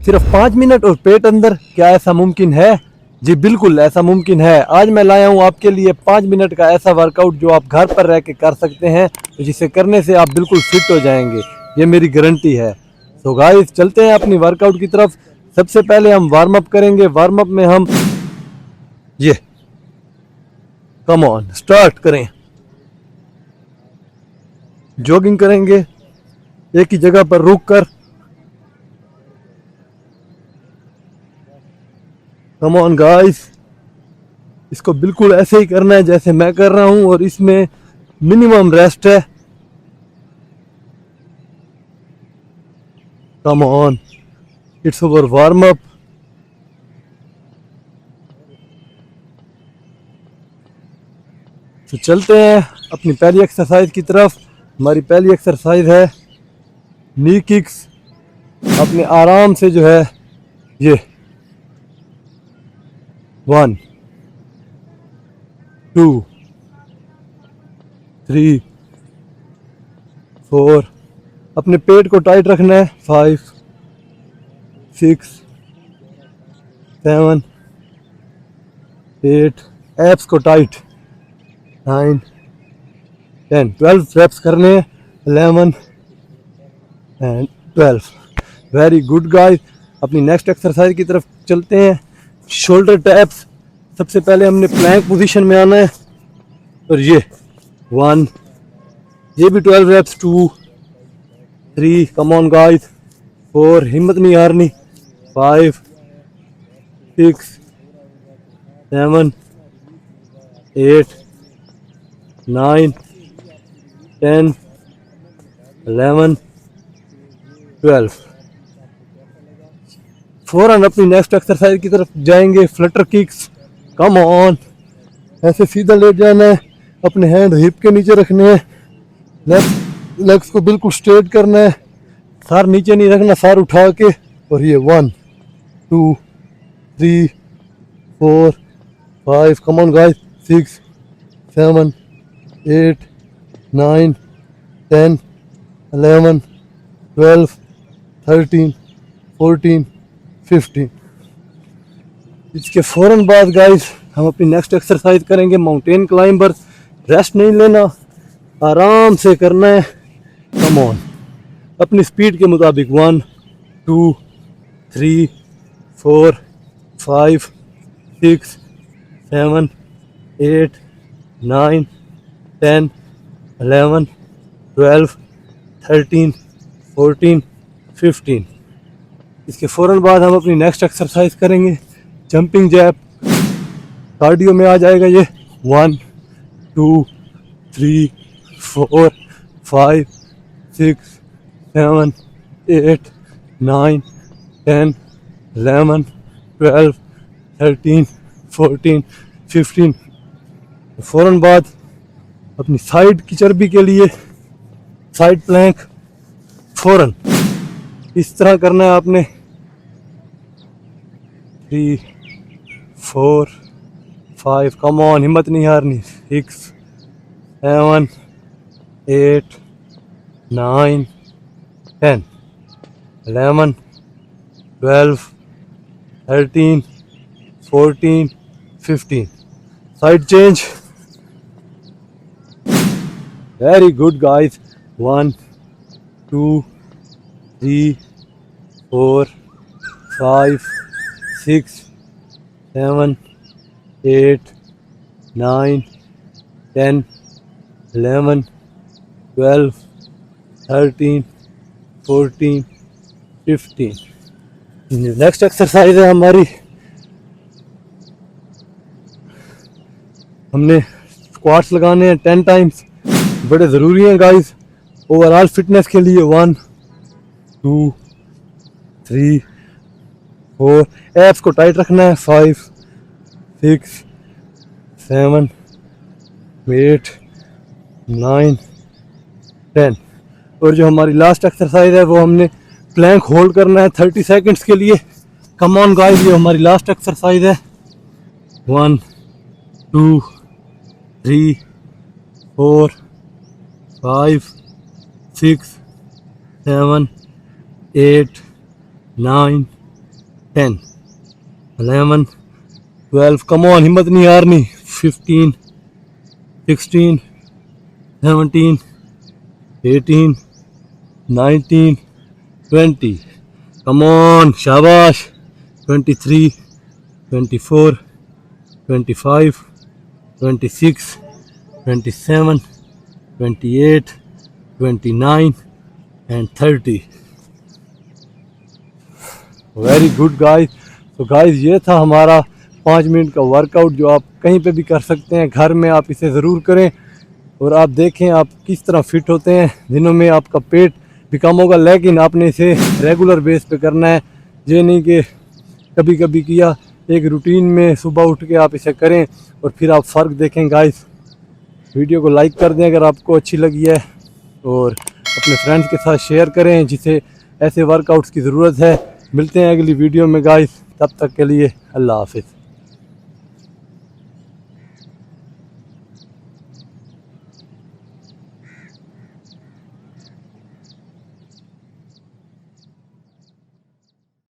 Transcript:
सिर्फ 5 मिनट और पेट अंदर, क्या ऐसा मुमकिन है? जी बिल्कुल ऐसा मुमकिन है। आज मैं लाया हूँ आपके लिए 5 मिनट का ऐसा वर्कआउट जो आप घर पर रह के कर सकते हैं, तो जिसे करने से आप बिल्कुल फिट हो जाएंगे, ये मेरी गारंटी है। तो गाइस चलते हैं अपनी वर्कआउट की तरफ। सबसे पहले हम वार्म अप करेंगे। वार्म अप में हम ये कम ऑन स्टार्ट करें, जॉगिंग करेंगे एक ही जगह पर रुक कर। कम ऑन गाइस, इसको बिल्कुल ऐसे ही करना है जैसे मैं कर रहा हूं, और इसमें मिनिमम रेस्ट है। Come on, it's over warm up. तो चलते हैं अपनी पहली एक्सरसाइज की तरफ। हमारी पहली एक्सरसाइज है नी किक्स। अपने आराम से जो है ये 1 2 3 4, अपने पेट को टाइट रखना है। 5 6 7 8, एब्स को टाइट। 9 10, 12 रेप्स करने हैं। 11 एंड 12। Very good guys. अपनी नेक्स्ट एक्सरसाइज की तरफ चलते हैं। Shoulder taps. सबसे पहले हमने प्लैंक पोजीशन में आना है, और ये 1, ये भी 12 रेप्स। 2 3, come on guys. 4, हिम्मत नहीं हारनी। 5 6 7 8 9 10 11 12। फौरन अपनी नेक्स्ट एक्सरसाइज की तरफ जाएंगे। Flutter kicks. कम ऑन, ऐसे सीधा लेट जाना है, अपने हैंड हिप के नीचे रखने हैं, लेग्स को बिल्कुल स्ट्रेट करना है, सर नीचे नहीं रखना, सर उठा के। और ये 1 2 3 4 5, कम ऑन गाइस। 6 7 8 9 10 11 12 13 14 15। इसके फौरन बाद गाइस हम अपनी नेक्स्ट एक्सरसाइज करेंगे माउंटेन क्लाइंबर। रेस्ट नहीं लेना, आराम से करना है। कम ऑन, अपनी स्पीड के मुताबिक। 1 2 3 4 5 6 7 8 9 10 11 12 13 14 15। इसके फ़ौरन बाद हम अपनी नेक्स्ट एक्सरसाइज करेंगे जंपिंग जैप। कार्डियो में आ जाएगा ये। 1 2 3 4 5 6 7 8 9 10 11 12 13 14 15। फ़ौरन बाद अपनी साइड की चर्बी के लिए साइड प्लैंक। फ़ौरन इस तरह करना है आपने। 3 4 5, कम ऑन, हिम्मत नहीं हारनी। 6 7 8 9 10 11 12 13 14 15। Side change. Very good guys. 1 2 3 4 5 6 7 8 9 10 11 12 13 14 15। Next exercise है हमारी, हमने स्क्वाट्स लगाने हैं 10 टाइम्स। बड़े ज़रूरी हैं गाइस ओवरऑल फिटनेस के लिए। 1 2 3 4, एब्स को टाइट रखना है। 5 6 7 8 9 10। और जो हमारी लास्ट एक्सरसाइज है वो हमने प्लैंक होल्ड करना है 30 सेकंड्स के लिए। कम ऑन गाइस, ये हमारी लास्ट एक्सरसाइज है। 1 2 3 4 5 6 7 8 9 10, 11, 12, कम ऑन, हिम्मत नहीं हारनी, 15, 16, 17, 18, 19, 20, कम ऑन, शाबाश, 23, 24, 25, 26, 27, 28, 29 and 30. Very good guys. तो गाइस ये था हमारा 5 मिनट का वर्कआउट जो आप कहीं पे भी कर सकते हैं, घर में आप इसे ज़रूर करें और आप देखें आप किस तरह फिट होते हैं। दिनों में आपका पेट भी कम होगा, लेकिन आपने इसे रेगुलर बेस पे करना है। ये नहीं कि कभी कभी किया, एक रूटीन में सुबह उठ के आप इसे करें और फिर आप फ़र्क देखें गाइस। वीडियो को लाइक कर दें अगर आपको अच्छी लगी है और अपने फ्रेंड्स के साथ शेयर करें जिसे ऐसे वर्कआउट्स की ज़रूरत है। मिलते हैं अगली वीडियो में गाइस, तब तक के लिए अल्लाह हाफिज़।